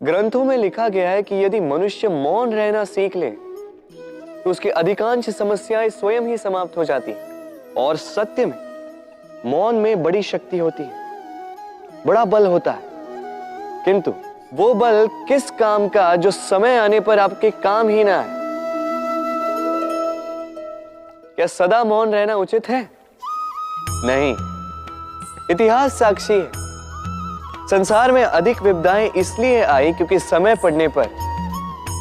ग्रंथों में लिखा गया है कि यदि मनुष्य मौन रहना सीख ले तो उसकी अधिकांश समस्याएं स्वयं ही समाप्त हो जाती हैं। और सत्य में मौन में बड़ी शक्ति होती है, बड़ा बल होता है, किंतु वो बल किस काम का जो समय आने पर आपके काम ही ना आए। क्या सदा मौन रहना उचित है? नहीं। इतिहास साक्षी है। संसार में अधिक विपदाएं इसलिए आई क्योंकि समय पड़ने पर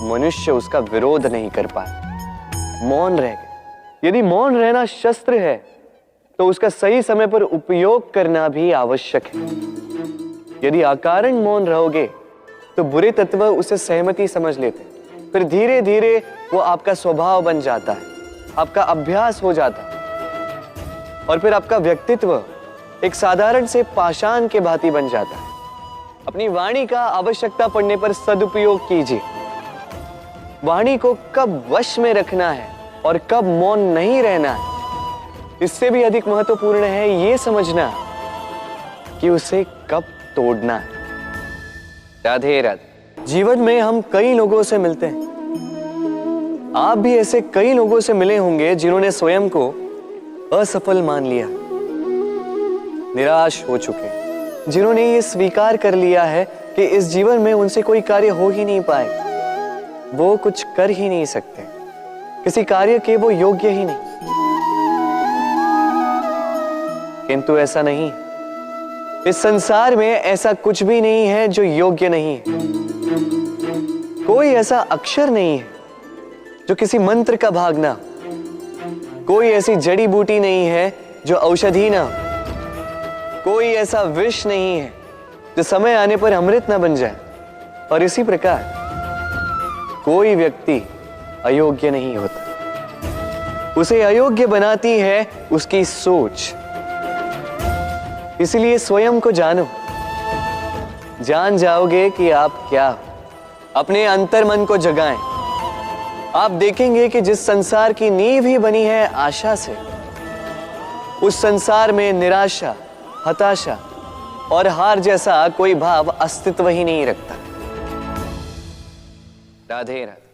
मनुष्य उसका विरोध नहीं कर पाया, मौन रह गए। यदि मौन रहना शस्त्र है तो उसका सही समय पर उपयोग करना भी आवश्यक है। यदि अकारण मौन रहोगे तो बुरे तत्व उसे सहमति समझ लेते, फिर धीरे धीरे वो आपका स्वभाव बन जाता है, आपका अभ्यास हो जाता है और फिर आपका व्यक्तित्व एक साधारण से पाषाण के भांति बन जाता है। अपनी वाणी का आवश्यकता पड़ने पर सदुपयोग कीजिए। वाणी को कब वश में रखना है और कब मौन नहीं रहना है, इससे भी अधिक महत्वपूर्ण है यह समझना कि उसे कब तोड़ना है। राधे राधे। जीवन में हम कई लोगों से मिलते हैं। आप भी ऐसे कई लोगों से मिले होंगे जिन्होंने स्वयं को असफल मान लिया, निराश हो चुके, जिन्होंने ये स्वीकार कर लिया है कि इस जीवन में उनसे कोई कार्य हो ही नहीं पाएगा, वो कुछ कर ही नहीं सकते, किसी कार्य के वो योग्य ही नहीं। किंतु ऐसा नहीं, इस संसार में ऐसा कुछ भी नहीं है जो योग्य नहीं है। कोई ऐसा अक्षर नहीं है जो किसी मंत्र का भाग ना, कोई ऐसी जड़ी बूटी नहीं है जो औषधि ना, कोई ऐसा विष नहीं है जो समय आने पर अमृत ना बन जाए। और इसी प्रकार कोई व्यक्ति अयोग्य नहीं होता, उसे अयोग्य बनाती है उसकी सोच। इसलिए स्वयं को जानो, जान जाओगे कि आप क्या हो। अपने अंतर्मन को जगाएं। आप देखेंगे कि जिस संसार की नींव ही बनी है आशा से, उस संसार में निराशा, हताशा और हार जैसा कोई भाव अस्तित्व ही नहीं रखता। राधे राधे।